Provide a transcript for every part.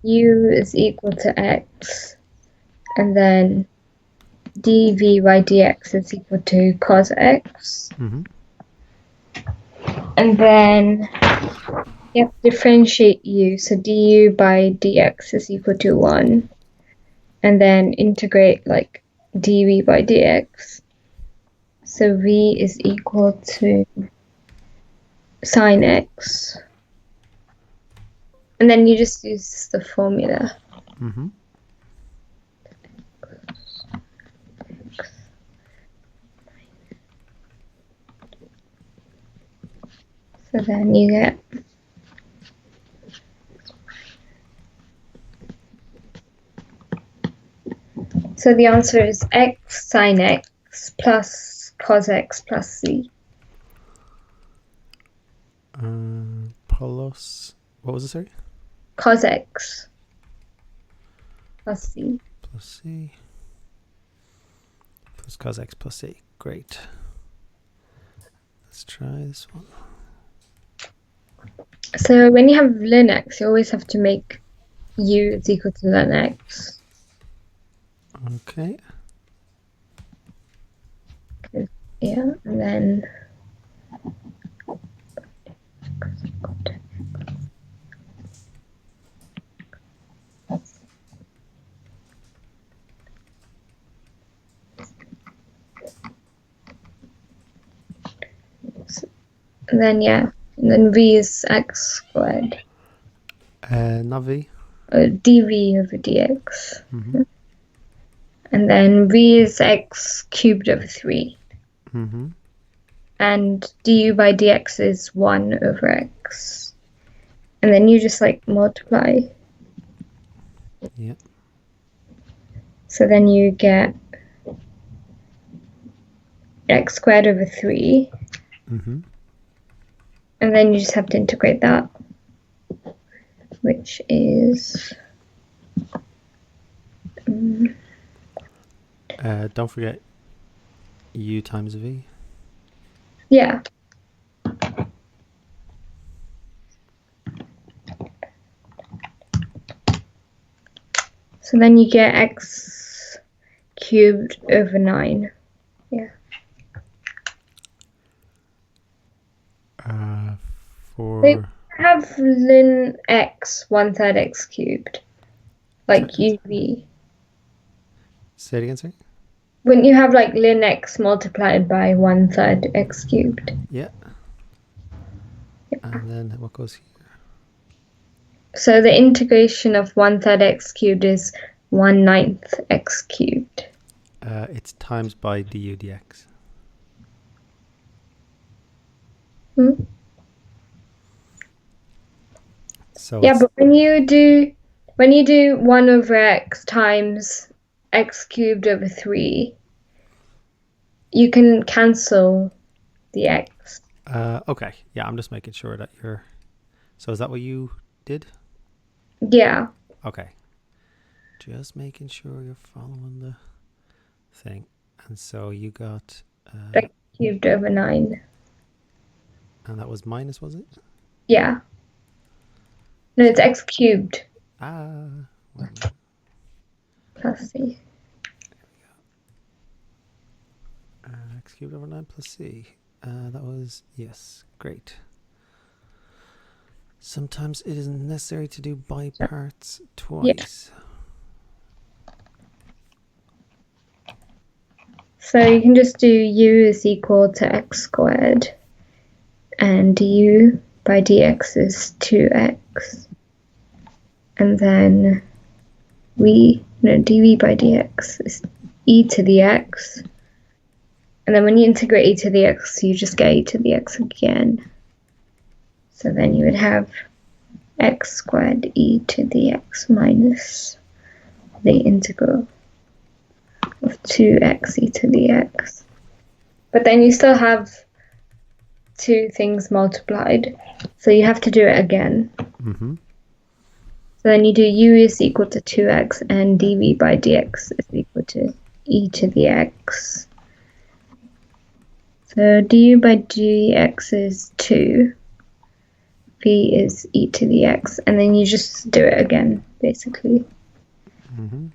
u is equal to x, and then dv by dx is equal to cos x. Mm-hmm. And then you have to differentiate u, so du by dx is equal to 1. And then integrate like dv by dx. So v is equal to sine x. And then you just use the formula. Mm-hmm. So then you get so the answer is x sine x plus cos x plus c. Plus, what was it, sorry? Cos x plus c. Plus c. Plus cos x plus c. Great. Let's try this one. So when you have ln x, you always have to make u is equal to ln x. Okay. Yeah, and then yeah, and then v is x squared. Not v. Dv over dx. Mm-hmm. And then v is x cubed over 3. Mm-hmm. And du by dx is 1 over x. And then you just like multiply. Yeah. So then you get x squared over 3. Mm-hmm. And then you just have to integrate that, which is don't forget u times v. yeah. So then you get x cubed over 9. Yeah. They For have ln x 1/3 x cubed, like uv. say it again, sorry. Wouldn't you have like ln x multiplied by 1/3 x cubed? Yeah. And then what goes here? So the integration of 1/3 x cubed is 1/9 x cubed. It's times by du dx. Hmm? So Yeah, but when you do 1 over x times x cubed over 3, you can cancel the x. okay. Yeah, I'm just making sure that you're. So is that what you did? Yeah. Okay. Just making sure you're following the thing. And so you got. X cubed over 9. And that was minus, was it? Yeah. No, it's x cubed. Plus c. X cubed over 9 plus c. That was, yes, great. Sometimes it isn't necessary to do by parts twice. Yeah. So you can just do u is equal to x squared, and du by dx is 2x. And then dv by dx is e to the x. And then when you integrate e to the x, you just get e to the x again. So then you would have x squared e to the x minus the integral of 2x e to the x. But then you still have two things multiplied, so you have to do it again. Mm-hmm. So then you do u is equal to 2x and dv by dx is equal to e to the x. So du by dx is 2. v is e to the x, and then you just do it again, basically. Mm-hmm.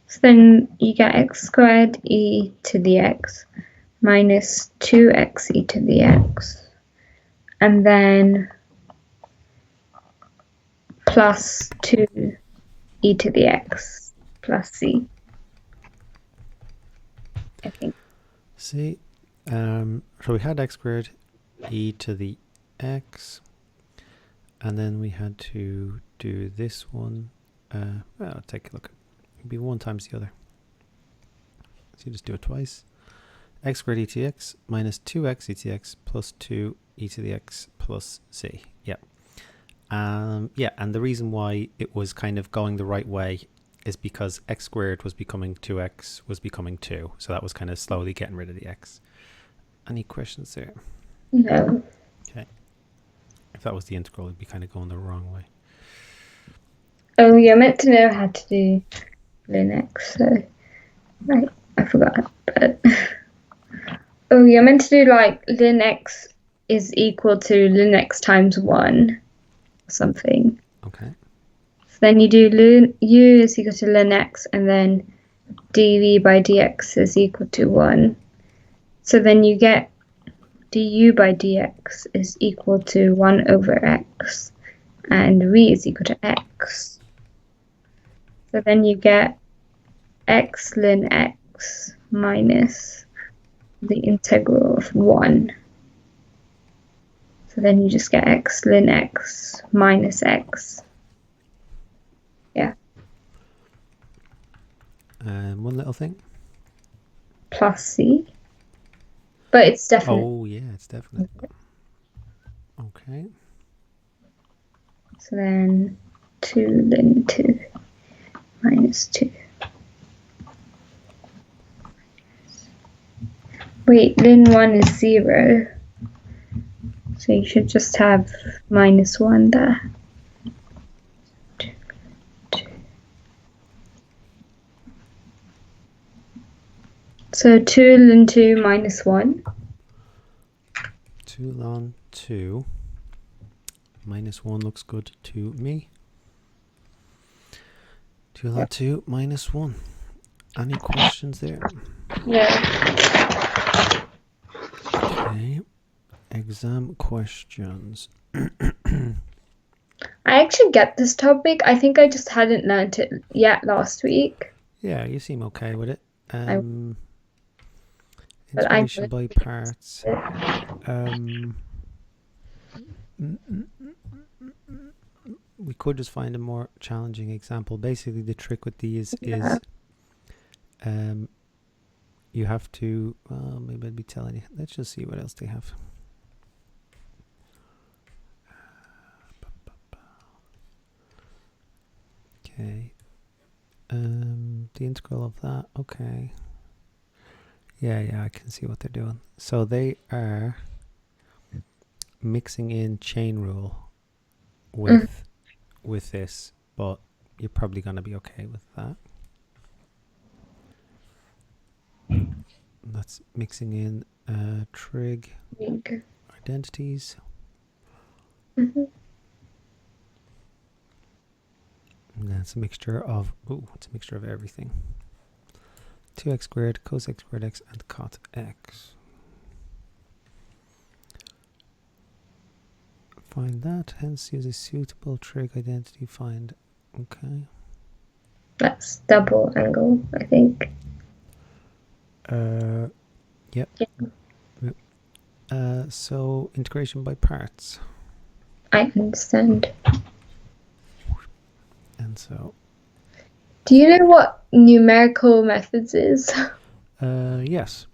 So then you get x squared e to the x minus 2x e to the x, and then plus 2 e to the x plus c, I think. See, so we had x squared e to the x, and then we had to do this one. Well, take a look. It'd be 1 times the other. So you just do it twice. X squared e to the x minus 2x e to the x plus 2 e to the x plus c. Yeah. Yeah, and the reason why it was kind of going the right way is because x squared was becoming 2x was becoming 2. So that was kind of slowly getting rid of the x. Any questions there? No. Okay. If that was the integral, it'd be kind of going the wrong way. Oh, you're meant to know how to do ln x, so right, I forgot. But oh, you're meant to do like ln x is equal to ln x times 1 or something. Okay. So then you do ln u is equal to ln x, and then dv by dx is equal to 1. So then you get du by dx is equal to 1 over x, and v is equal to x. So then you get x ln x minus the integral of 1. So then you just get x ln x minus x. Yeah. One little thing. Plus c. But it's definite. Oh, yeah, it's definite. Okay. So then 2 ln 2 minus 2. Wait, ln 1 is 0. So you should just have minus 1 there. So 2 ln 2 minus 1. 2 ln 2 minus 1 looks good to me. 2 ln 2 minus 1. Any questions there? Yeah. Okay. Exam questions. I actually get this topic. I think I just hadn't learned it yet last week. Yeah, you seem okay with it. But Integration by parts. We could just find a more challenging example. Basically, the trick with these is you have to, well, maybe I'd be telling you. Let's just see what else they have. Okay. The integral of that. Okay. Yeah, I can see what they're doing. So they are mixing in chain rule with this, but you're probably going to be okay with that. That's mixing in trig identities. And that's a mixture of, it's a mixture of everything. 2x squared, cos x squared x, and cot x. Find that, hence use a suitable trig identity, find, okay. That's double angle, I think. Yep. So integration by parts. I understand. And so. Do you know what numerical methods is? Yes.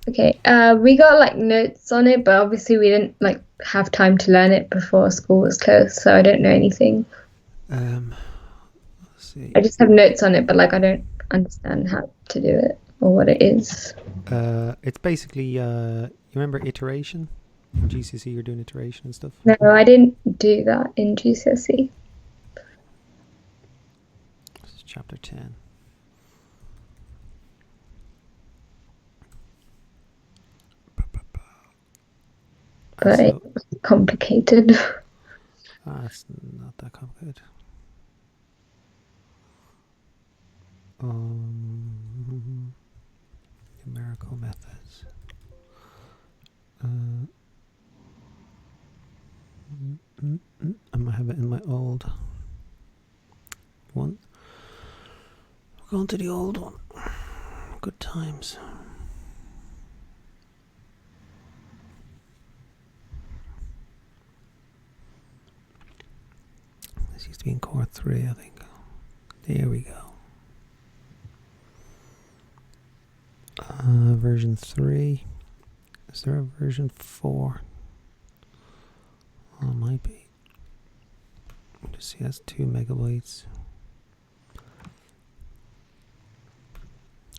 Okay. We got like notes on it, but obviously we didn't like have time to learn it before school was closed, so I don't know anything. Let's see. I just have notes on it, but like I don't understand how to do it or what it is. It's basically you remember iteration? In GCSE, you're doing iteration and stuff? No, I didn't do that in GCSE. This is chapter 10. But it was complicated. It's not that complicated. Numerical methods. I might have it in my old one. We're going to the old one. Good times. This used to be in core 3, I think. There we go. Version 3. Is there a version 4? Oh, it might be. Just see, that's 2 megabytes.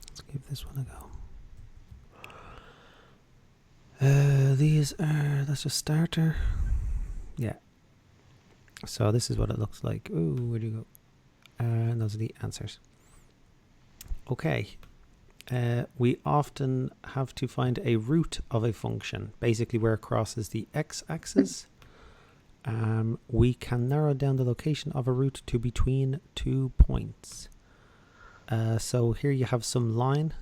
Let's give this one a go. These are, that's a starter. Yeah. So this is what it looks like. Ooh, where'd you go? And those are the answers. Okay. We often have to find a root of a function, basically where it crosses the x-axis. We can narrow down the location of a root to between 2 points. So here you have some line,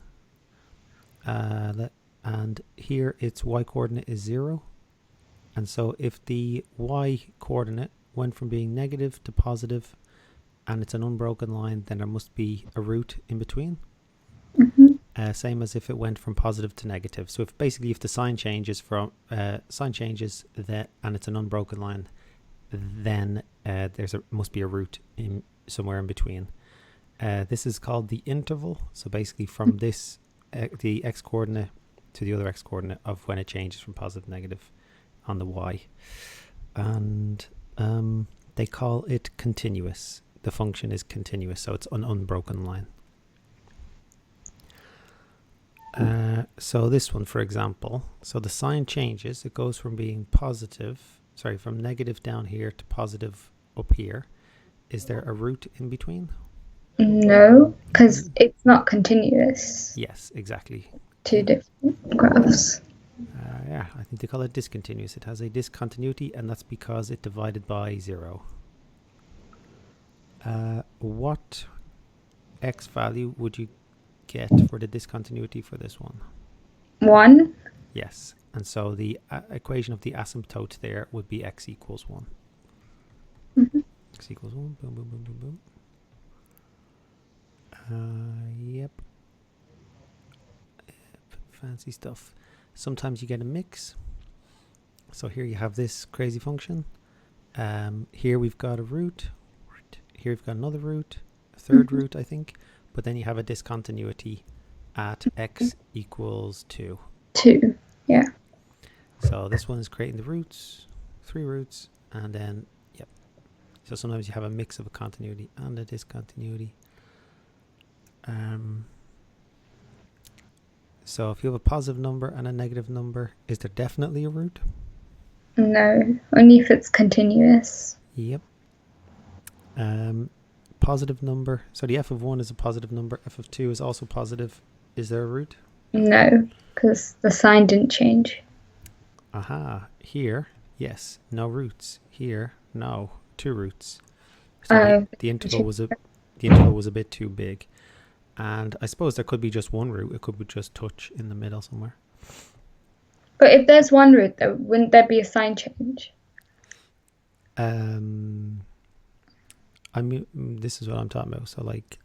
and here its y-coordinate is 0. And so if the y-coordinate went from being negative to positive, and it's an unbroken line, then there must be a root in between. Same as if it went from positive to negative. So if the sign changes and it's an unbroken line, then must be a root in somewhere in between. This is called the interval. So basically from this the x coordinate to the other x coordinate of when it changes from positive to negative on the y, and they call it continuous. The function is continuous, so it's an unbroken line. So this one, for example, so the sign changes. It goes from being from negative down here to positive up here. Is there a root in between? No, because it's not continuous. Yes, exactly. 2 different graphs. Yeah, I think they call it discontinuous. It has a discontinuity, and that's because it divided by 0. What x value would you get for the discontinuity for this one? 1. Yes, and so the equation of the asymptote there would be x equals 1. X equals 1, boom, boom, boom, boom, boom. Yep. Fancy stuff. Sometimes you get a mix. So here you have this crazy function. Here we've got a root. Here we've got another root, a third root, I think. But then you have a discontinuity at x equals 2. 2, yeah. So this one is creating the roots, 3 roots, and then, yep. So sometimes you have a mix of a continuity and a discontinuity. So if you have a positive number and a negative number, is there definitely a root? No, only if it's continuous. Yep. Positive number. So the f of 1 is a positive number. F of 2 is also positive. Is there a root? No, because the sign didn't change. Aha. Here, yes. No roots. Here, no. 2 roots. So the interval was a bit too big. And I suppose there could be just one root. It could be just touch in the middle somewhere. But if there's one root, though, wouldn't there be a sign change? I mean, this is what I'm talking about. So like,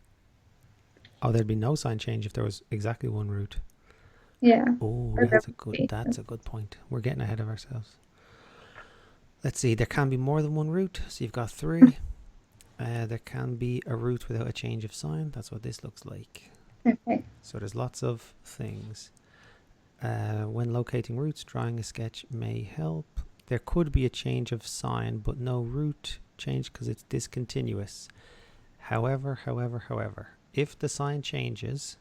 there'd be no sign change if there was exactly one root. Yeah. Oh, that's a good point. We're getting ahead of ourselves. Let's see. There can be more than one root. So you've got 3. There can be a root without a change of sign. That's what this looks like. Okay. So there's lots of things. When locating roots, drawing a sketch may help. There could be a change of sign, but no root change because it's discontinuous. However, if the sign changes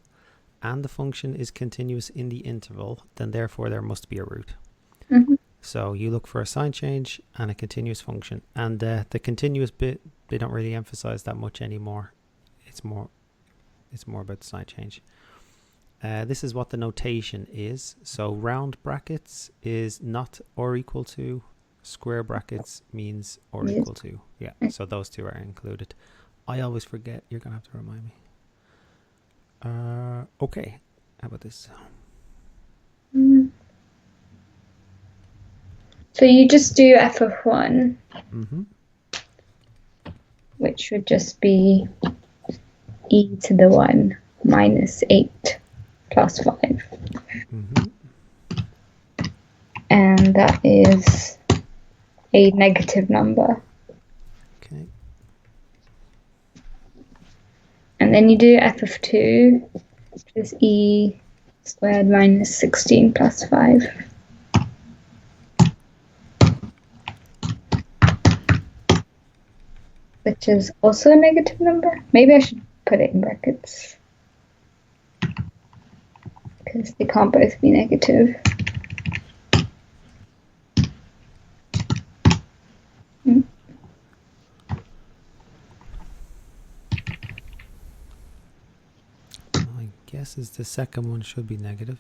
and the function is continuous in the interval, then therefore there must be a root. So you look for a sign change and a continuous function. And the continuous bit, they don't really emphasize that much anymore. It's more about the sign change. This is what the notation is. So round brackets is not or equal to. Square brackets means or equal to. Yeah, so those two are included. I always forget. You're going to have to remind me. Okay, how about this? So you just do f of 1, Mm-hmm. which would just be e to the 1 minus 8 plus 5. Mm-hmm. And that is a negative number. Okay. And then you do f of 2, which is e squared minus 16 plus 5. Which is also a negative number. Maybe I should put it in brackets, because they can't both be negative. My guess is the second one should be negative.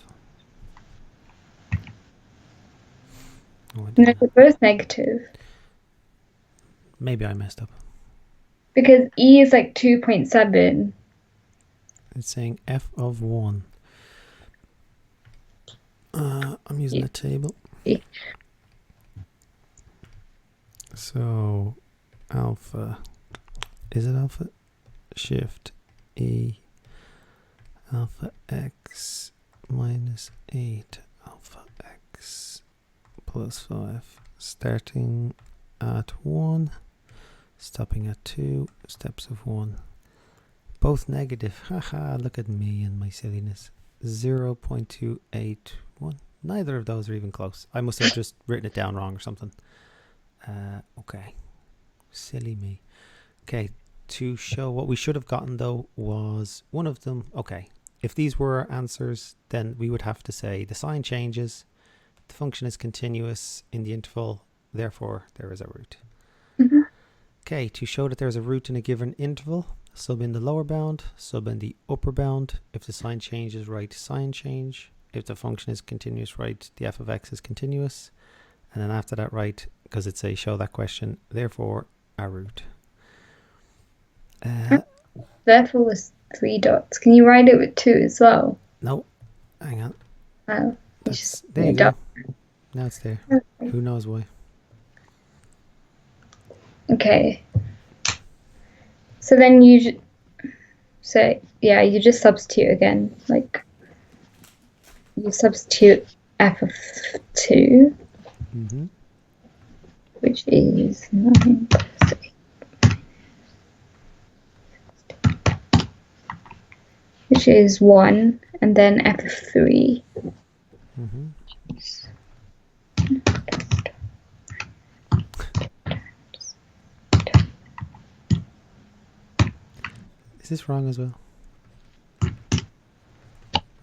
Oh, No, they're both negative. Maybe I messed up. Because e is like 2.7. It's saying f of 1. I'm using a table. So alpha, is it alpha? Shift E, alpha x minus 8 alpha x plus 5, starting at 1, stopping at 2, steps of 1. Both negative. Haha, look at me and my silliness. 0.281. Neither of those are even close. I must have just written it down wrong or something. Okay. Silly me. Okay, to show what we should have gotten though was one of them. Okay, if these were our answers, then we would have to say the sign changes, the function is continuous in the interval, therefore there is a root. Mm-hmm. Okay, to show that there's a root in a given interval, sub in the lower bound, sub in the upper bound. If the sign change is right, sign change. If the function is continuous, right, the f of x is continuous. And then after that, right, because it's a show that question, therefore a root. Therefore was 3 dots. Can you write it with 2 as well? No, hang on. Oh, There you go. Now it's there. Okay. Who knows why? Okay. So then you you just substitute again. Like, you substitute f of 2, which is 9 plus 8. Which is 1, and then f of 3. Is this wrong as well?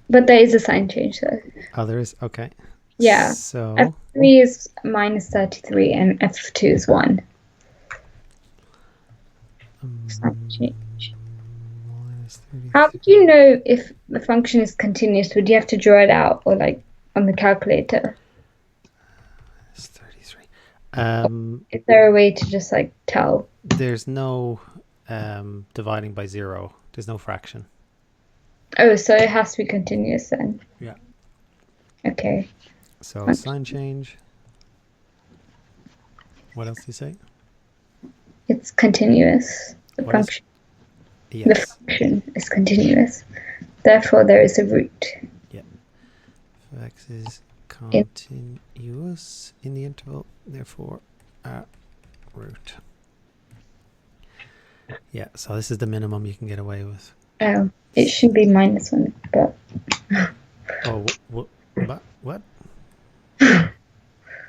But there is a sign change though. Oh, there is? Okay. Yeah. So f3 is minus 33 and f2 is 1. Sign change. How would you know if the function is continuous? Would you have to draw it out or like on the calculator? It's 33. Is there a way to just like tell? There's no dividing by 0. There's no fraction. Oh, so it has to be continuous then. Yeah. Okay. So sign change. What else do you say? It's continuous. The function. Yes. The function is continuous. Therefore, there is a root. Yeah. If x is continuous in the interval, therefore a root. Yeah, so this is the minimum you can get away with. Oh, it should be -1, but... Oh, what?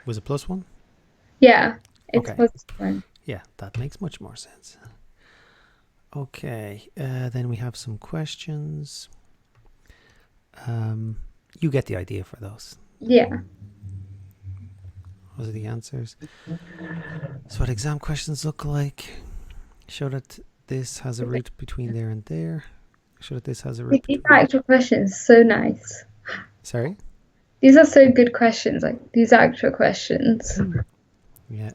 Was it +1? Yeah, it's okay. +1. Yeah, that makes much more sense. Okay, then we have some questions. You get the idea for those. Yeah. Those are the answers. So what exam questions look like. Show that this has a root between there and there. Show that this has a root These between... actual questions, so nice. Sorry? These are so good questions. Like, these are actual questions. Yeah.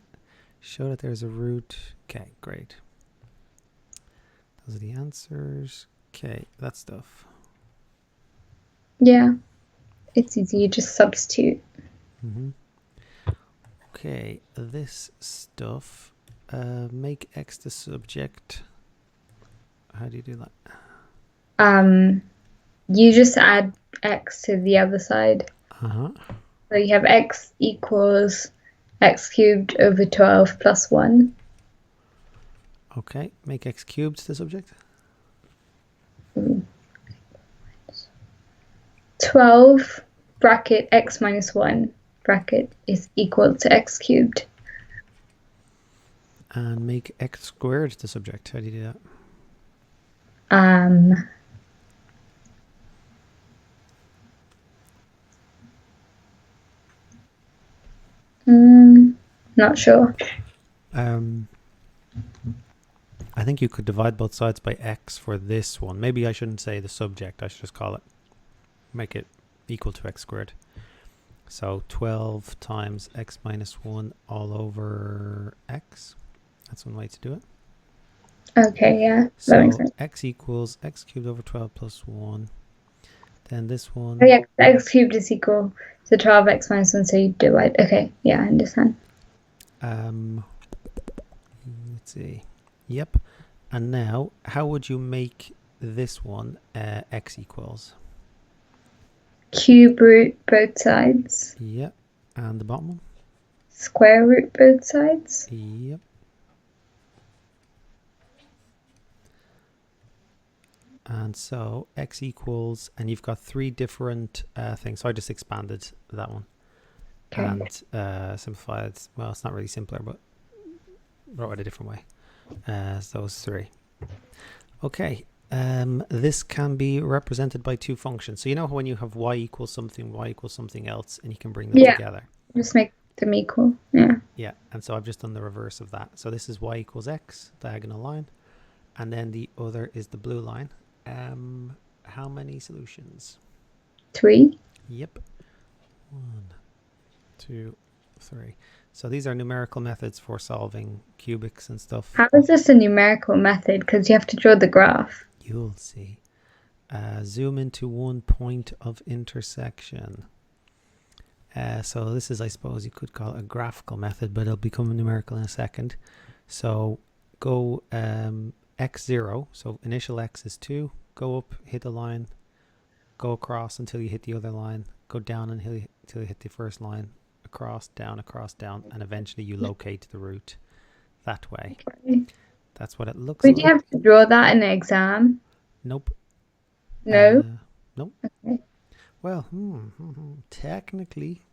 Show that there's a root. Okay, great. Those are the answers. Okay, that stuff. Yeah. It's easy. You just substitute. Okay, this stuff. Make x the subject. How do you do that? You just add x to the other side. Uh-huh. So you have x equals x cubed over 12 plus 1. Okay, make x cubed the subject. 12 bracket x minus 1 bracket is equal to x cubed. And make x squared the subject. How do you do that? Not sure. I think you could divide both sides by x for this one. Maybe I shouldn't say the subject. I should just call it, make it equal to x squared. So 12 times x minus 1 all over x. That's one way to do it. Okay, yeah. So that makes sense. x equals x cubed over 12 plus 1. Then this one. Oh, yeah, x cubed is equal to 12x minus 1, so you divide. Okay, yeah, I understand. Let's see. Yep. And now, how would you make this one x equals? Cube root both sides. Yep. And the bottom one? Square root both sides. Yep. And so x equals, and you've got three different things. So I just expanded that one. Okay. And simplified. Well, it's not really simpler, but wrote it a different way. Those three. Okay. This can be represented by two functions. So you know when you have y equals something else, and you can bring them together. Just make them equal. Yeah. Yeah. And so I've just done the reverse of that. So this is y equals x, diagonal line. And then the other is the blue line. How many solutions? 3. Yep. 1, 2, 3. So these are numerical methods for solving cubics and stuff. How is this a numerical method? Because you have to draw the graph. You'll see. Zoom into one point of intersection. So this is, I suppose you could call it a graphical method, but it'll become numerical in a second. So go x0, so initial x is 2, go up, hit a line, go across until you hit the other line, go down until you hit the first line, across, down, and eventually you locate the root that way. Okay. That's what it looks Would like. you have to draw that in an exam? Nope. No? Nope. Okay. Well, technically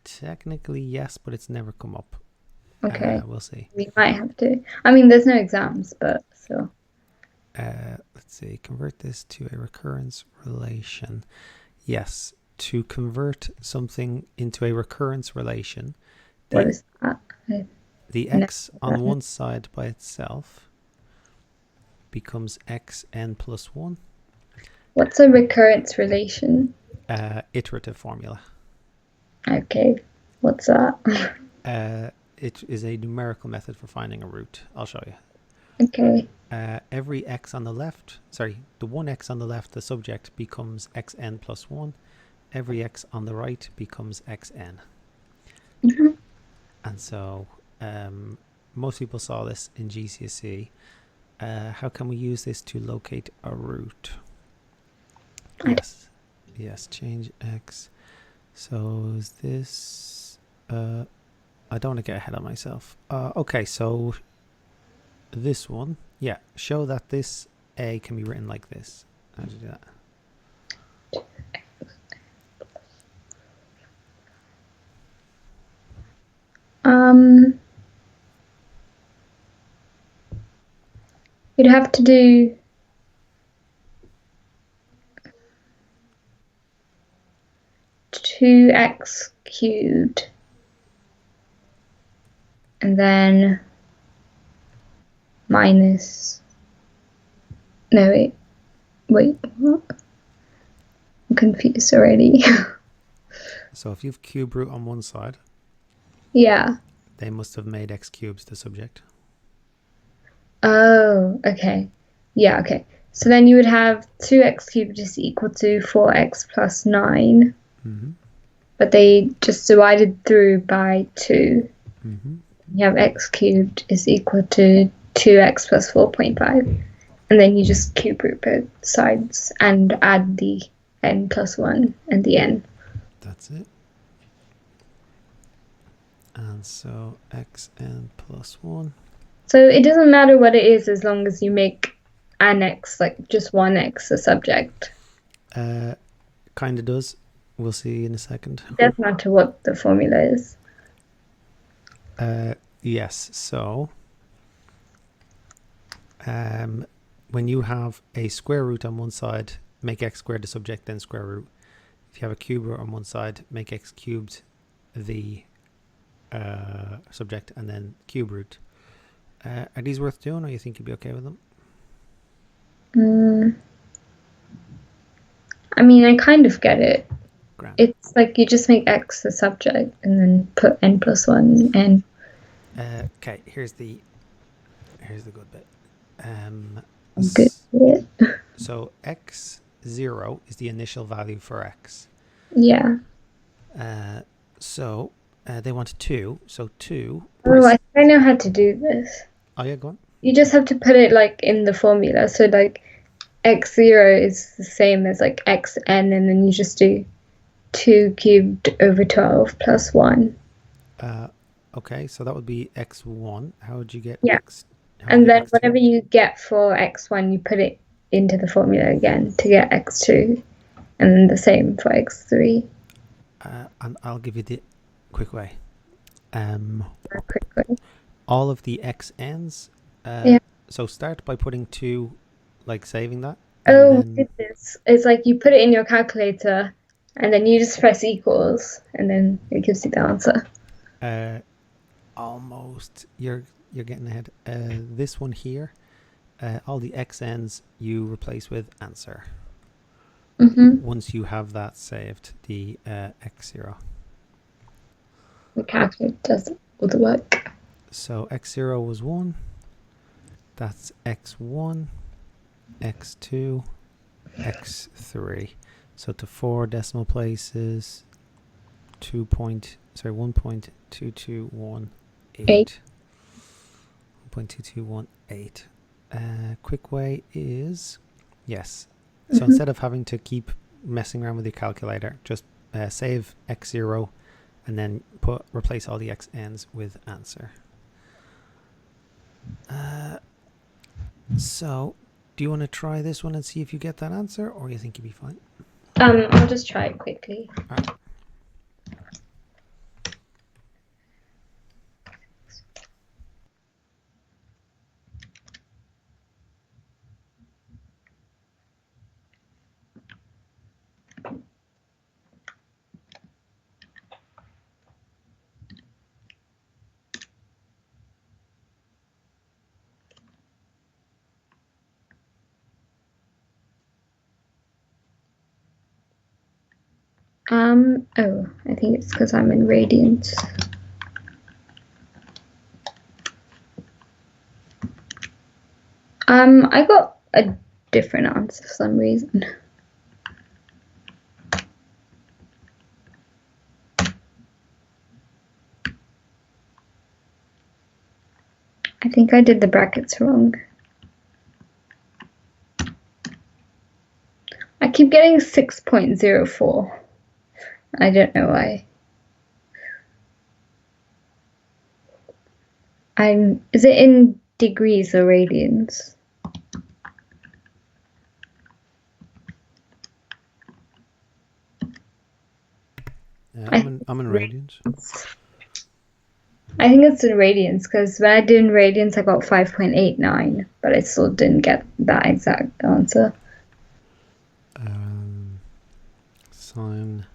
yes, but it's never come up. Okay. We'll see. We might have to. I mean, there's no exams, but still. Let's see. Convert this to a recurrence relation. Yes. To convert something into a recurrence relation. What is that? The x on one side by itself becomes xn plus 1. What's a recurrence relation? Iterative formula. Okay. What's that? It is a numerical method for finding a root. I'll show you. Okay. Every x on the left, the one x on the left, the subject, becomes xn plus 1. Every x on the right becomes xn. And so most people saw this in GCSE. How can we use this to locate a root? Yes, change x. So is this... I don't want to get ahead of myself. Okay, so this one, yeah, show that this a can be written like this. How do you do that? You'd have to do 2x cubed and then minus. No, wait, what? I'm confused already. So if you've cube root on one side, Yeah. they must have made x cubes the subject. Oh, okay. Yeah, okay. So then you would have 2x cubed is equal to 4x plus 9, Mm-hmm. but they just divided through by 2. Mm-hmm. You have x cubed is equal to 2x plus 4.5. And then you just cube root both sides and add the n plus 1 and the n. That's it. And so xn plus 1. So it doesn't matter what it is as long as you make an x, like just one x, a subject. Kind of does. We'll see in a second. It doesn't matter what the formula is. Yes, so when you have a square root on one side, make x squared the subject, then square root. If you have a cube root on one side, make x cubed the subject, and then cube root. Are these worth doing, or you think you'd be okay with them? I mean, I kind of get it. Grand. It's like you just make x the subject and then put n plus 1 n. Okay, here's the good bit. I'm good with it. So x0 is the initial value for x. Yeah. So they wanted 2. So 2. Oh, I think I know how to do this. Oh yeah, go on. You just have to put it like in the formula. So like x0 is the same as like xn, and then you just do 2 cubed over 12 plus 1. Okay, so that would be x1. How would you get x? And then whatever you get for x1, you put it into the formula again to get x2, and then the same for x3. And I'll give you the quick way. Quickly. All of the xn's. Yeah. So start by putting 2, like saving that. Oh, then this. It's like you put it in your calculator, and then you just press equals, and then it gives you the answer. Almost. You're getting ahead. This one here, all the xn's you replace with answer. Once you have that saved, the x0. The calculator does all the work. So x0 was 1. That's x1, x2, x3. So to 4 decimal places, 1.2218. 1.2218. Quick way is, yes. So instead of having to keep messing around with your calculator, just save x0 and then replace all the xn's with answer. So do you want to try this one and see if you get that answer, or you think you'll be fine? I'll just try it quickly. All right. Oh, I think it's because I'm in radians. I got a different answer for some reason. I think I did the brackets wrong. I keep getting 6.04. I don't know why. Is it in degrees or radians? I'm in radians. I think it's in radians because when I did in radians, I got 5.89, but I still didn't get that exact answer. Sine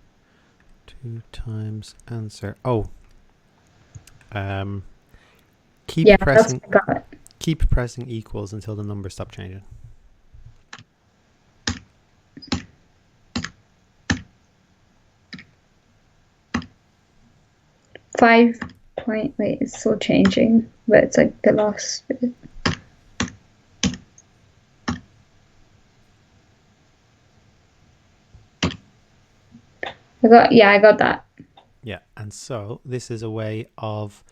2 times answer. Oh. keep Yeah, pressing that's what I got. keep pressing equals until the numbers stop changing. Wait, it's still changing, but it's like the last bit. I got that. Yeah, and so this is a way of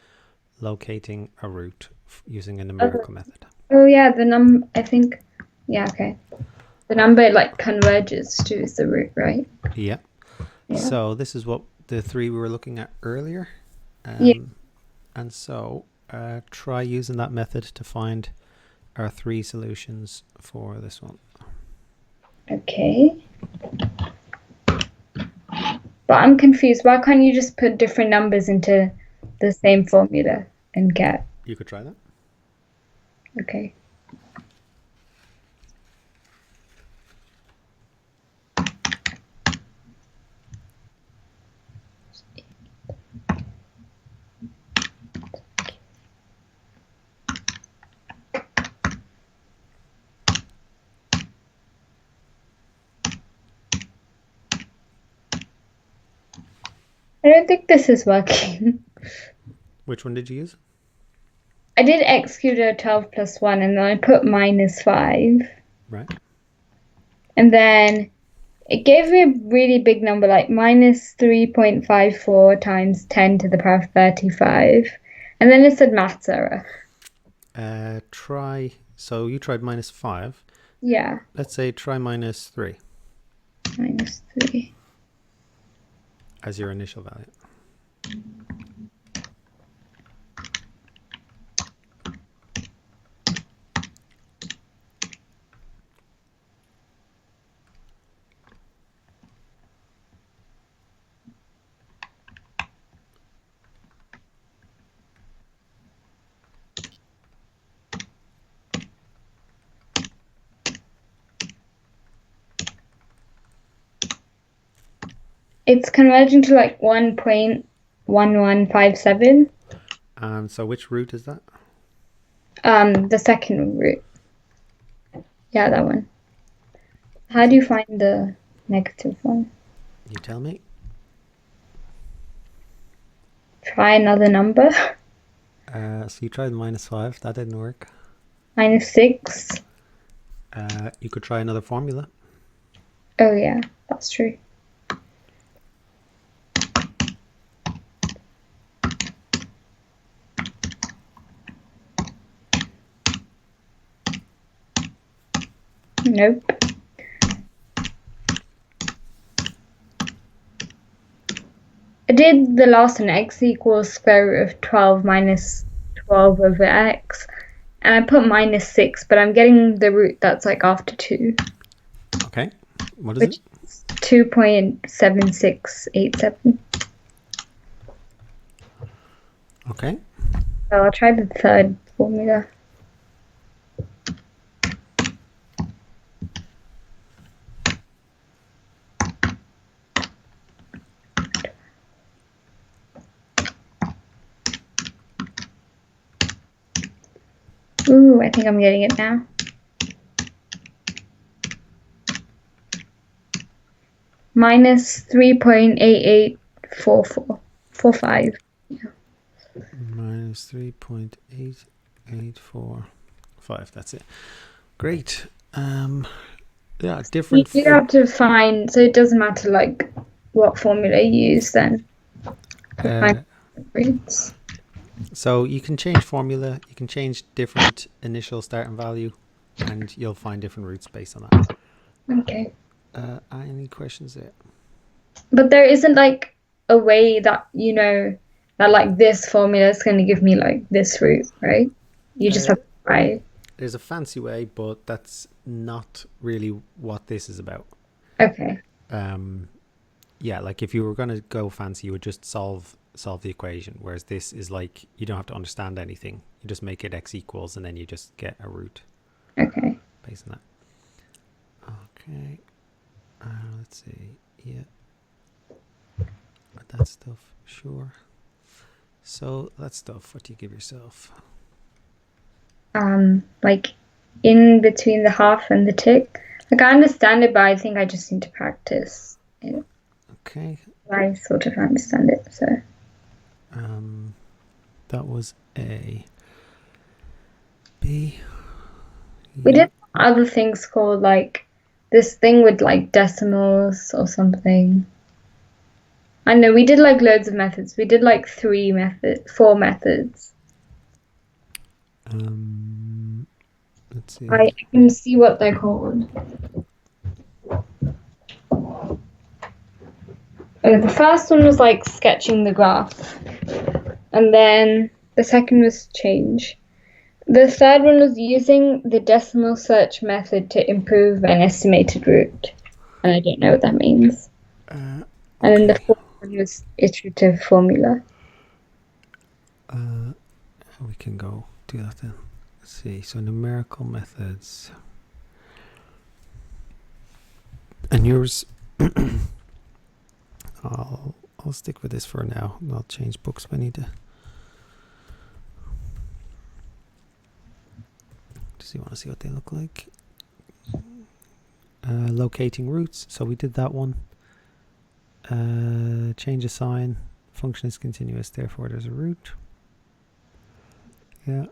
locating a root using a numerical method. Oh yeah, I think, yeah, okay. The number it like converges to is the root, right? Yeah. So this is what the three we were looking at earlier. Yeah. And so try using that method to find our three solutions for this one. Okay. But I'm confused. Why can't you just put different numbers into the same formula and get? You could try that. Okay. I don't think this is working. Which one did you use? I did x cubed over 12 plus 1, and then I put -5. Right. And then it gave me a really big number, like -3.54 times 10 to the power of 35. And then it said maths error. So you tried -5. Yeah. Let's say try -3 -3. as your initial value. It's converging to like 1.1157. And so which root is that? The second root. Yeah, that one. How do you find the negative one? You tell me. Try another number. So you tried -5. That didn't work. -6. You could try another formula. Oh yeah, that's true. Nope. I did the last one, x equals square root of 12 minus 12 over x. And I put -6, but I'm getting the root that's like after 2. Okay. What is which it? is 2.7687. Okay. So I'll try the third formula. Ooh, I think I'm getting it now. -3.8845. -3.8845. That's it. Great. Yeah, You different. do have to find, so it doesn't matter like what formula you use then. To find roots. So you can change formula. You can change different initial starting value, and you'll find different roots based on that. Okay. Any questions there? But there isn't like a way that that like this formula is going to give me like this root, right? You just have to try. There's a fancy way, but that's not really what this is about. Okay. Yeah, like if you were going to go fancy, you would just solve the equation, whereas this is like you don't have to understand anything. You just make it x equals, and then you just get a root. Okay. Based on that. Okay. Let's see. Yeah. That stuff, sure. So that stuff, what do you give yourself? like in between the half and the tick. Like I understand it, but I think I just need to practice it. Okay. I sort of understand it, so. That was A. B. We Yeah. did other things called like this thing with like decimals or something. I know we did like loads of methods. We did like 4 methods. Let's see. I can see what they're called. The first one was like sketching the graph, and then the second was change. The third one was using the decimal search method to improve an estimated root, and I don't know what that means. And then the Okay. fourth one was iterative formula. We can go do that then. Let's see. So numerical methods. And yours, I'll stick with this for now. I'll change books if I need to. Just you want to see what they look like. Locating roots. So we did that one. Change a sign. Function is continuous, therefore there's a root. Yeah.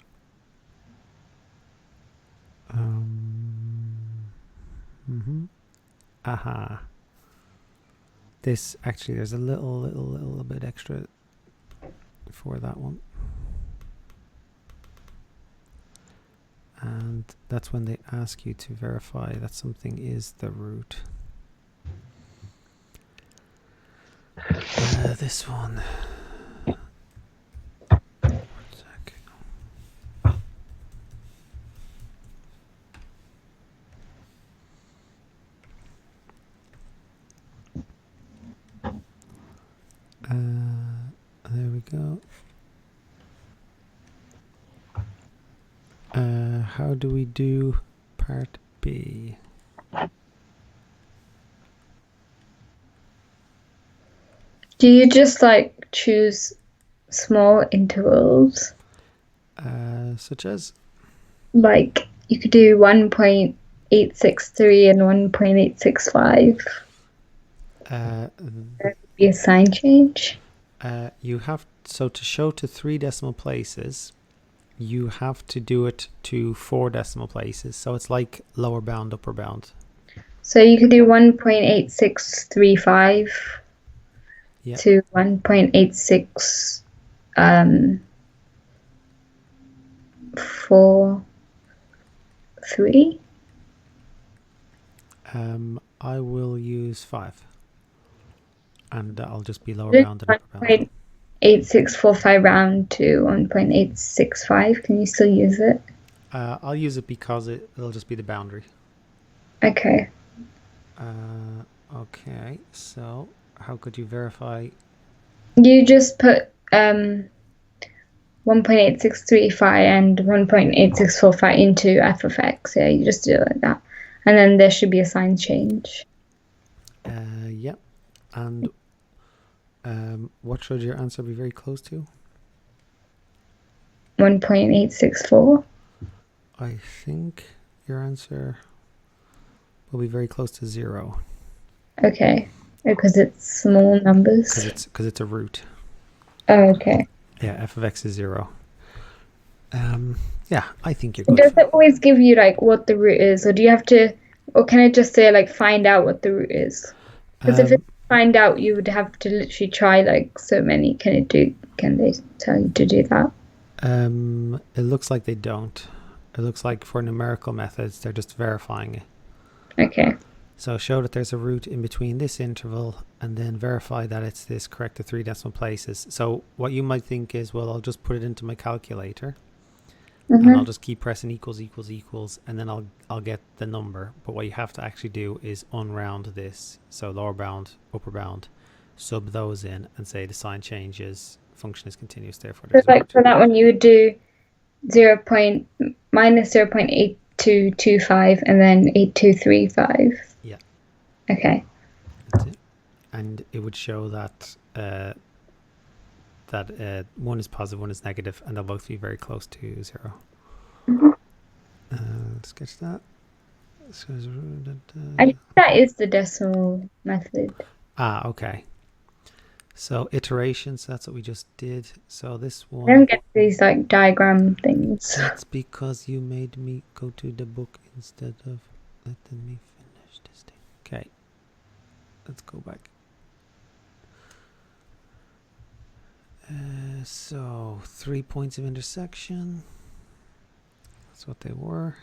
Aha. This actually, there's a little bit extra for that one. And that's when they ask you to verify that something is the root. This one. One sec. There we go. How do we do part B? Do you just like choose small intervals? Such as? Like you could do 1.863 and 1.865. There would be a sign change. You have, so to show to 3 decimal places, you have to do it to 4 decimal places. So it's like lower bound, upper bound. So you could do 1.8635 to 1.8643. I will use 5. And that'll just be lower bound and upper bound. 1.8645 round to 1.865. Can you still use it? I'll use it because it'll just be the boundary. Okay. Okay, so how could you verify? You just put 1.8635 and 1.8645 into f of x. Yeah, you just do it like that. And then there should be a sign change. Yep. And what should your answer be very close to? 1.864. I think your answer will be very close to 0. Okay. Because it's small numbers. Because it's a root. Oh, okay. Yeah, f of x is 0. Yeah, I think you're good. Does it always give you like what the root is, or do you have to, or can it just say like find out what the root is? Because if it's find out, you would have to literally try like so many. Can they tell you to do that? It looks like they don't. It looks like for numerical methods, they're just verifying it. Okay. So show that there's a root in between this interval and then verify that it's this correct to 3 decimal places. So what you might think is, well, I'll just put it into my calculator and I'll just keep pressing equals, and then I'll get the number. But what you have to actually do is unround this. So lower bound, upper bound, sub those in and say the sign changes, function is continuous, therefore there's like for that one, you would do minus 0.8225 and then 8235. Yeah. Okay. That's it. And it would show that one is positive, one is negative, and they'll both be very close to 0. sketch that. I think that is the decimal method. Okay. So iterations, that's what we just did. So this I one. don't get these like diagram things. That's because you made me go to the book instead of letting me finish this thing. Okay. Let's go back. So 3 points of intersection. That's what they were.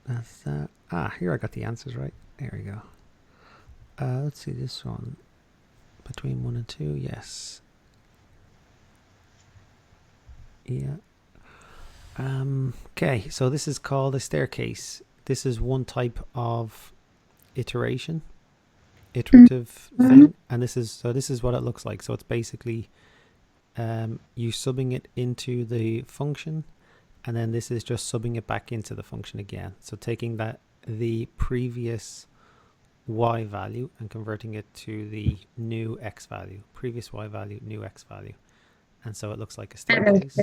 That's that. Here I got the answers right. There we go. Let's see this one. Between 1 and 2, yes. Yeah. Okay, so this is called a staircase. This is one type of iterative thing, and this is what it looks like. So it's basically you subbing it into the function, and then this is just subbing it back into the function again. So taking the previous y value and converting it to the new x value, previous y value, new x value, and so it looks like a staircase.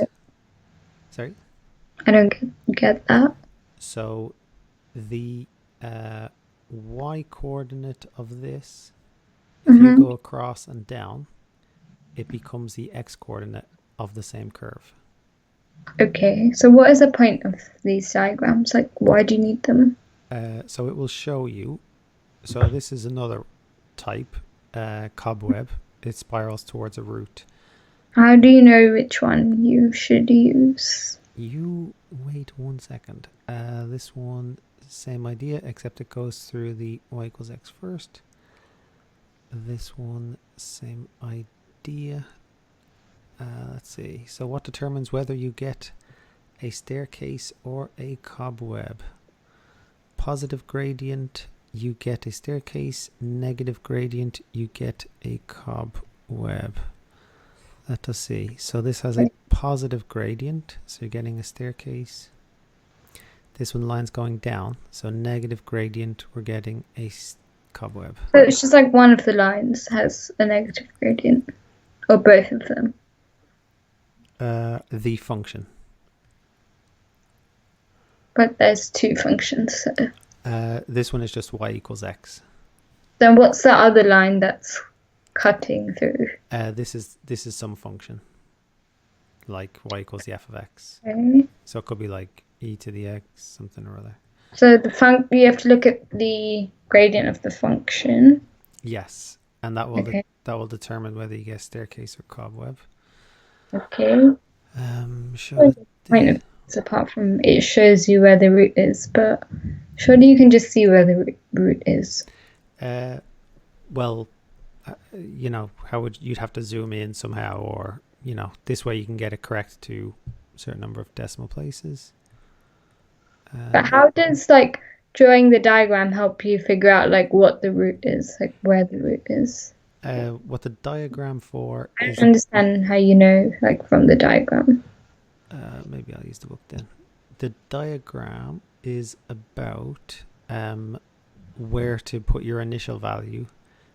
Sorry? I don't get that. So the y coordinate of this, if you go across and down, it becomes the x coordinate of the same curve. Okay, so what is the point of these diagrams? Like, why do you need them? So it will show you. So this is another type, cobweb. It spirals towards a root. How do you know which one you should use? You wait 1 second. This one, same idea, except it goes through the y equals x first. This one, same idea. Let's see. So what determines whether you get a staircase or a cobweb? Positive gradient, you get a staircase. Negative gradient, you get a cobweb. Let us see. So this has a positive gradient, so you're getting a staircase. This one line's going down, so negative gradient, we're getting a cobweb. So it's just like one of the lines has a negative gradient, or both of them? The function. But there's two functions, so. This one is just y equals x. Then what's the other line that's cutting through? This is some function, like y equals the f of x. Okay. So it could be like e to the x something or other. So you have to look at the gradient of the function. Yes, and that will determine whether you get staircase or cobweb. Okay. Show Point of this, apart from it shows you where the root is, but surely you can just see where the root is. Well, you know, you'd have to zoom in somehow, or you know, this way you can get it correct to a certain number of decimal places. But how does like drawing the diagram help you figure out like what the root is, like where the root is? What the diagram for I don't understand how you know, like from the diagram. Maybe I'll use the book then. The diagram is about where to put your initial value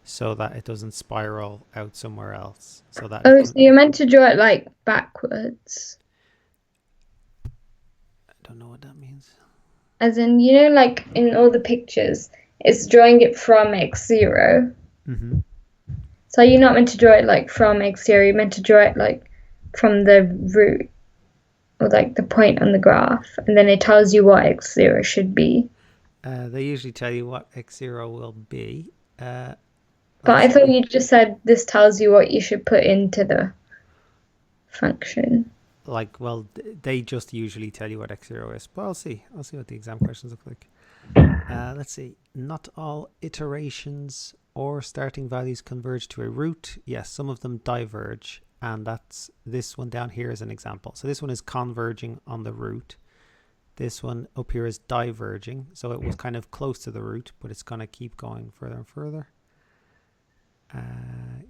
so that it doesn't spiral out somewhere else. So that so you're meant to draw it like backwards. I don't know what that means. As in, you know, like in all the pictures, it's drawing it from x0. Mm-hmm. So you're not meant to draw it like from x0, you're meant to draw it like from the root, or like the point on the graph, and then it tells you what x0 should be. They usually tell you what x0 will be. But I thought you just said this tells you what you should put into the function. Like, well, they just usually tell you what x0 is. But I'll see what the exam questions look like. Let's see. Not all iterations or starting values converge to a root. Yes, some of them diverge. And that's this one down here is an example. So this one is converging on the root. This one up here is diverging. So it was kind of close to the root, but it's going to keep going further and further.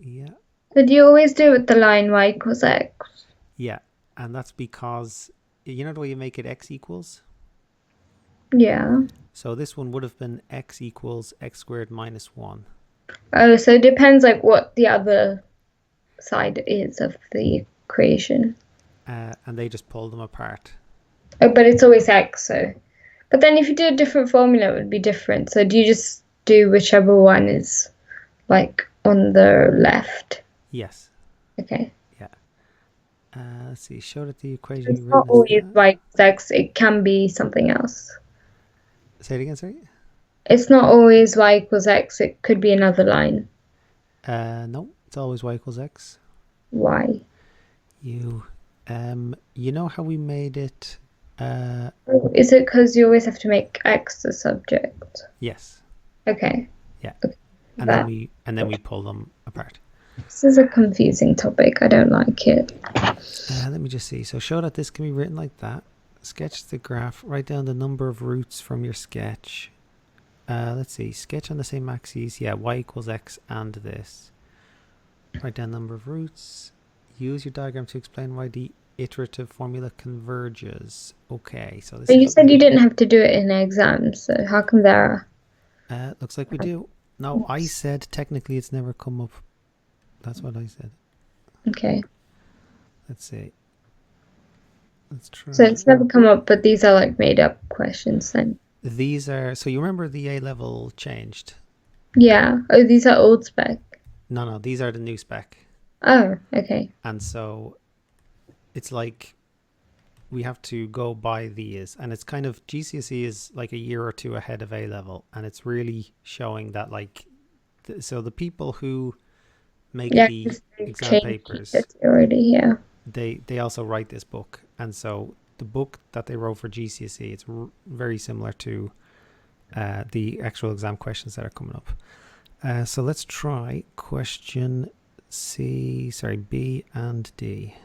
Yeah. But you always do it with the line y equals x. Yeah. And that's because, you know the way you make it x equals? Yeah. So this one would have been x equals x squared minus 1. Oh, so it depends like what the other side is of the equation. And they just pull them apart. Oh, but it's always x, so. But then if you do a different formula, it would be different. So do you just do whichever one is like on the left? Yes. Okay. Yeah. Let's see. Show that the It's equation not written as always that. y equals x, it can be something else. Say it again, sorry. It's not always y equals x, it could be another line. No, it's always y equals x. Y. You know how we made it? Is it because you always have to make x the subject? Yes. Okay. Yeah. Okay. And then we pull them apart. This is a confusing topic. I don't like it. Let me just see. So show that this can be written like that. Sketch the graph. Write down the number of roots from your sketch. Let's see. Sketch on the same axes. Yeah, y equals x and this. Write down number of roots. Use your diagram to explain why the iterative formula converges. Okay, so this But you is... said you didn't have to do it in exams, so how come there are? looks like we do. No, I said technically it's never come up. That's what I said. Okay. Let's see. Let's try. So it's never come up, but these are like made up questions then. These are... So you remember the A level changed? Yeah. Oh, these are old spec. No, these are the new spec. Oh, okay. And so it's like we have to go by these, and it's kind of... GCSE is like a year or two ahead of A level, and it's really showing that like... So the people who make the exam papers already, yeah. They also write this book, and so the book that they wrote for GCSE, it's very similar to the actual exam questions that are coming up. So let's try question B and D.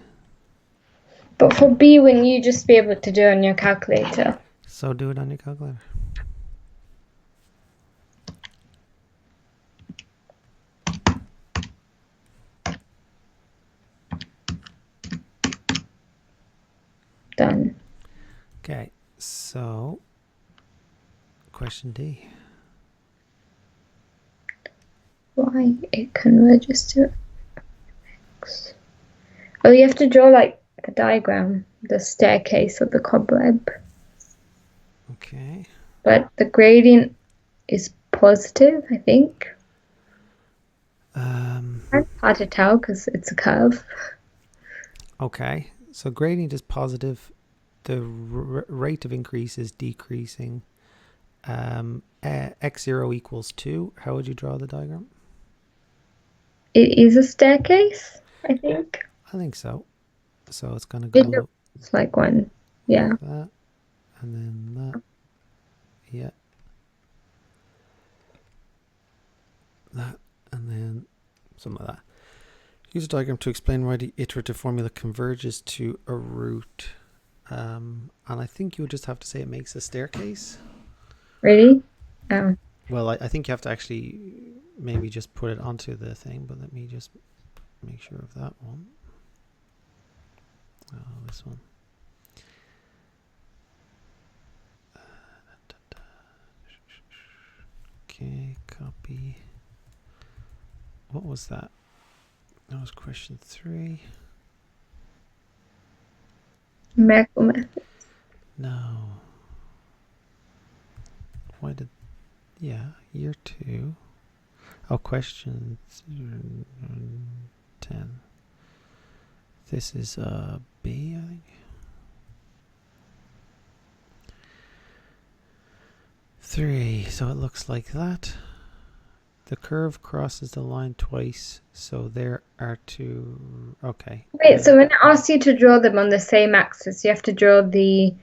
But for B, wouldn't you just be able to do it on your calculator? So do it on your calculator. Done. Okay, so question D. Why it converges to x. Oh, you have to draw like the diagram, the staircase of the cobweb. Okay. But the gradient is positive, I think. Hard to tell because it's a curve. Okay, so gradient is positive. The rate of increase is decreasing. X0 equals 2. How would you draw the diagram? It is a staircase, I think. I think so. So it's going to go... It looks like one. Yeah. Like that. And then that. Yeah. That. And then something like that. Use a diagram to explain why the iterative formula converges to a root. And I think you would just have to say it makes a staircase. Really? Oh. Well, I think you have to actually maybe just put it onto the thing, but let me just make sure of that one. Oh, this one. Okay, copy. What was that? That was question 3. Numerical method. No. Why did... Yeah, year 2. Oh, question 10. This is B, I think. 3. So it looks like that. The curve crosses the line twice, so there are 2. Okay. Wait, so when it asks you to draw them on the same axis, you have to draw the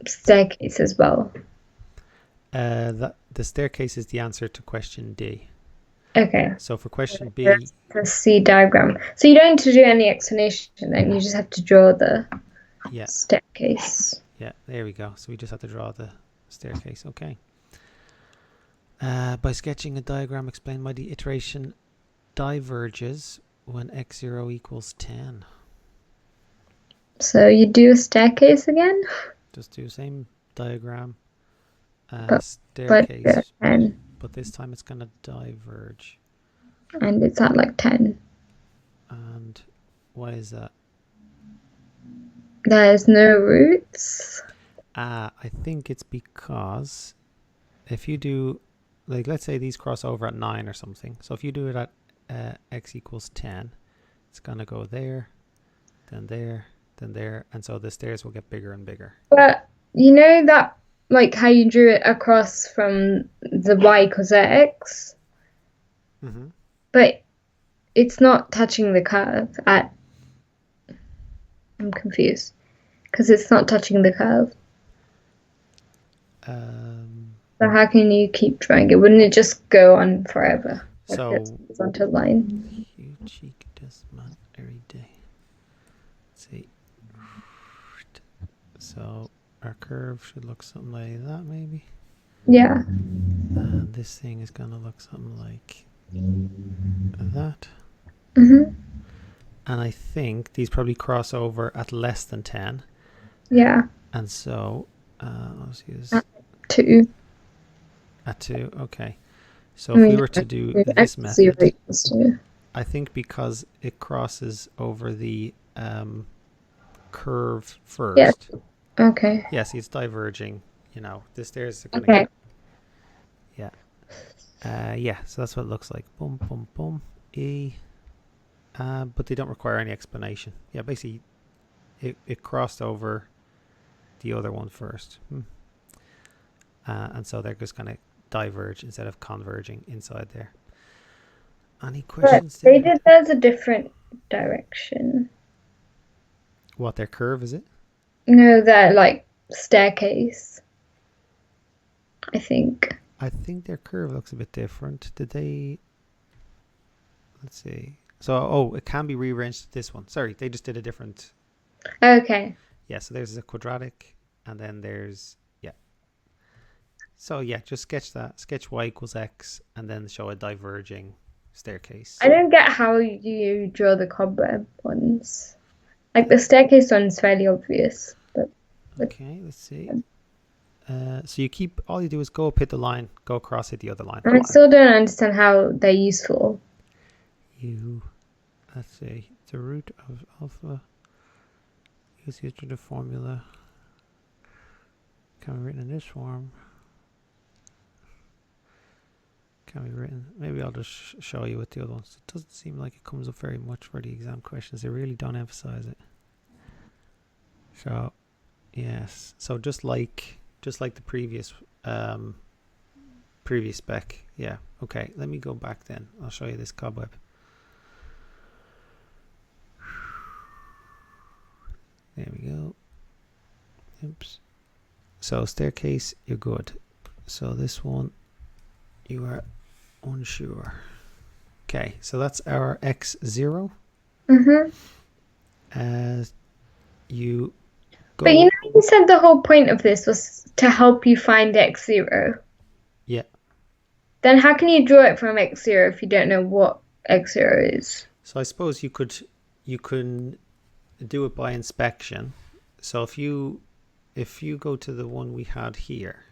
staircase as well. The staircase is the answer to question D. Okay. So for question B... The C diagram. So you don't need to do any explanation then, you just have to draw the staircase. Yeah, there we go. So we just have to draw the staircase. Okay. By sketching a diagram, explain why the iteration diverges when x0 equals 10. So you do a staircase again? Just do the same diagram. Staircase. But this time it's going to diverge. And it's at like 10. And why is that? There's no roots. I think it's because if you do, like, let's say these cross over at 9 or something. So if you do it at x equals 10, it's going to go there, then there, then there. And so the stairs will get bigger and bigger. But you know that, like how you drew it across from the y equals x, Mm-hmm. but it's not touching the curve at. I'm confused because it's not touching the curve. So how can you keep drawing it? Wouldn't it just go on forever? So It's horizontal line. you cheek this man every day. Let's see. So our curve should look something like that, maybe. Yeah. And this thing is gonna look something like that. Mhm. And I think these probably cross over at less than 10. Yeah. And so let's use At 2. at 2. Okay. So I if mean, we were to do x this zero method, equals 2. I think because it crosses over the curve Yeah. first. Okay. Yes, it's diverging. You know, the stairs are going Okay. to. Yeah. Yeah. So that's what it looks like. Boom, boom, boom. E. But they don't require any explanation. Yeah. Basically, it crossed over the other one first, and so they're just going to diverge instead of converging inside there. Any But questions they there? did there's a different direction. What their curve is it? No, that like staircase. I think. I think their curve looks a bit different. Did they? Let's see. So, oh, it can be rearranged to this one. Sorry, they just did a different. Okay. Yeah, so there's a quadratic, and then there's, yeah. So, yeah, just sketch that. Sketch y equals x, and then show a diverging staircase. I don't get how you draw the cobweb ones. Like the staircase one's fairly obvious, but Okay, let's see. So you keep, all you do is go up, hit the line, go across, hit the other line. I still don't understand how they're useful. Let's see, the root of alpha is used to the formula. Can be written in this form. Can be written. Maybe I'll just show you with the other ones. It doesn't seem like it comes up very much for the exam questions. They really don't emphasize it. So, yes. So just like the previous spec. Yeah. Okay. Let me go back then. I'll show you this cobweb. There we go. Oops. So staircase, you're good. So this one, you are unsure. Okay, so that's our x0. You go. But you know, you said the whole point of this was to help you find x0. Yeah. Then how can you draw it from x0 if you don't know what x0 is? So I suppose you can do it by inspection. So if you go to the one we had here,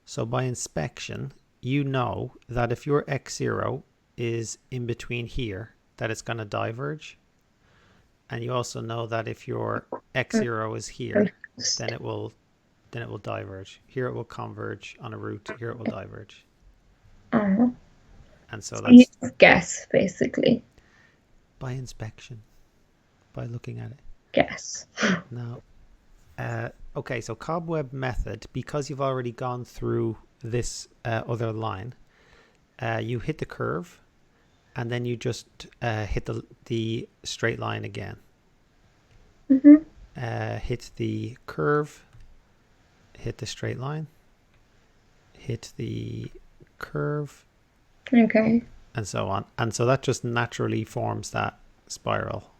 so by inspection, you know that if your x0 is in between here, that it's going to diverge. And you also know that if your x0 is here, then it will diverge. Here it will converge on a root. Here it will diverge. Uh-huh. And so You that's just guess, basically. by inspection, by looking at it. Guess. Now, okay, so cobweb method, because you've already gone through this other line, you hit the curve, and then you just hit the straight line again. Hit the curve, hit the straight line, hit the curve, Okay. and so on. And so that just naturally forms that spiral.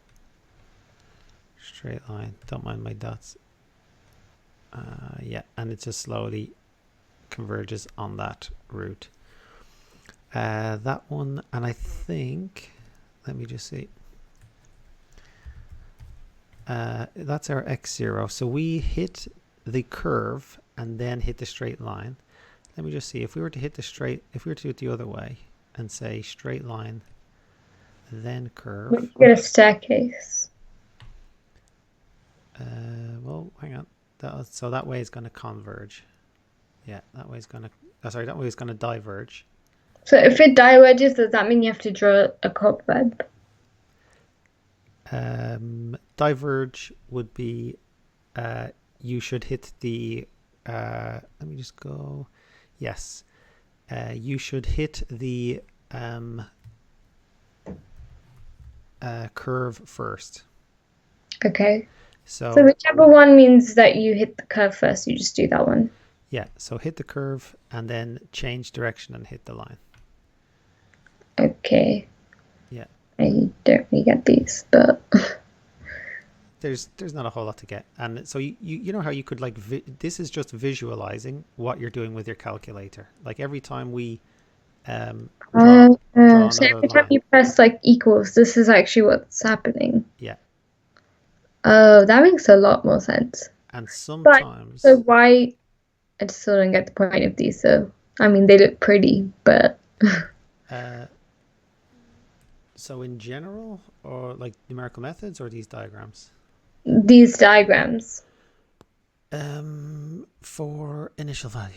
Straight line. Don't mind my dots. Yeah, and it just slowly converges on that route. That one, and I think, let me just see. That's our x0. So we hit the curve and then hit the straight line. Let me just see. If we were to do it the other way and say straight line then When curve. you get a staircase. Well, hang on. So that way is going to converge. Yeah, that way is going to. Oh, sorry, that way is going to diverge. So if it diverges, does that mean you have to draw a cobweb? Diverge would be you should hit the. Let me just go. Yes, you should hit the curve first. Okay. So whichever one means that you hit the curve first, you just do that one. yeah, so hit the curve and then change direction and hit the line. Okay. Yeah. I don't really get these, but There's not a whole lot to get, and so you know how you could this is just visualizing what you're doing with your calculator. Like every time we draw so another every time line. you press like equals, this is actually what's happening. Yeah. Oh, that makes a lot more sense. And But so sometimes why? I just still don't get the point of these. So I mean, they look pretty, but so in general, or like numerical methods, or these diagrams. these diagrams. For initial value.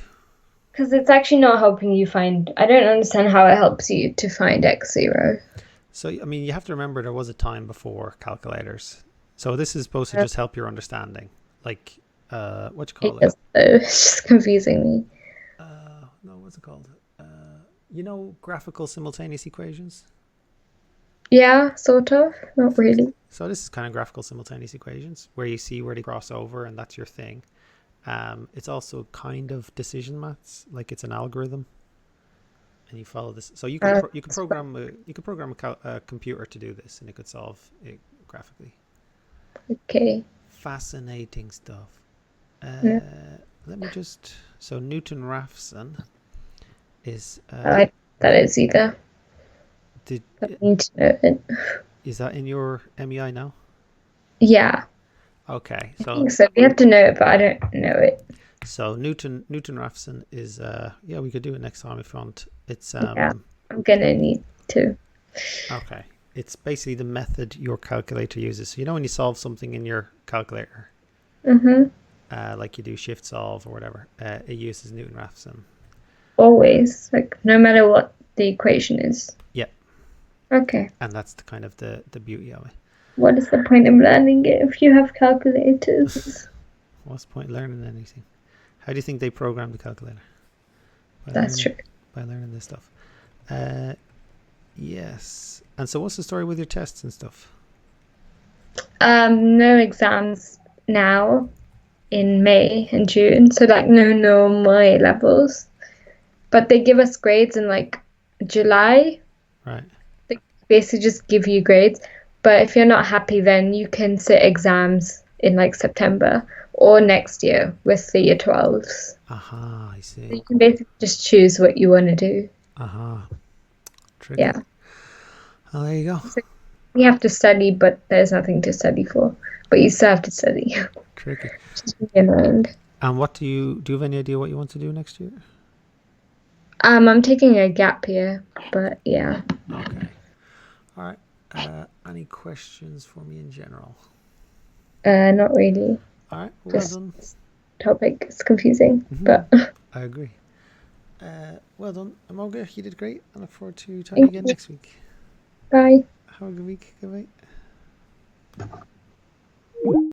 Because it's actually not helping you find. I don't understand how it helps you to find x0. So I mean, you have to remember there was a time before calculators. So this is supposed to just help your understanding. Like, what you call it? It's just confusing me. No, what's it called? You know, graphical simultaneous equations? Yeah, sort of. Not really. So this is kind of graphical simultaneous equations where you see where they cross over and that's your thing. It's also kind of decision maths, like it's an algorithm, and you follow this. So you could program a computer to do this, and it could solve it graphically. Okay. Fascinating stuff. Yeah. Let me just. So Newton-Raphson is. I like that is either. I need to know it. Is that in your MEI now? Yeah. Okay, I think so. We have to know it, but I don't know it. So Newton-Raphson is yeah, we could do it next time if you want. It's Yeah, I'm gonna need to. Okay. It's basically the method your calculator uses. So you know when you solve something in your calculator, like you do shift solve or whatever, it uses Newton-Raphson. Always, like no matter what the equation is. Yeah. Okay. And that's the kind of the beauty of it. What is the point of learning it if you have calculators? What's the point of learning anything? How do you think they program the calculator? That's true. By learning this stuff. Yes. And so what's the story with your tests and stuff? No exams now in May and June, so like no normal A levels. But they give us grades in like July. Right. They basically just give you grades. But if you're not happy, then you can sit exams in like September or next year with the year 12s. Aha, I see. So you can basically just choose what you want to do. Aha. Tricky. Yeah. Oh, there you go. So you have to study, but there's nothing to study for. But you still have to study. Tricky. Just keep in mind. And what do you have any idea what you want to do next year? I'm taking a gap year, but yeah. Okay. All right. Any questions for me in general? Not really. All right. Well Just done. Topic is confusing, but I agree. Well done, Amogha. You did great. I look forward to talking again next week. bye. Have a good week. Goodbye.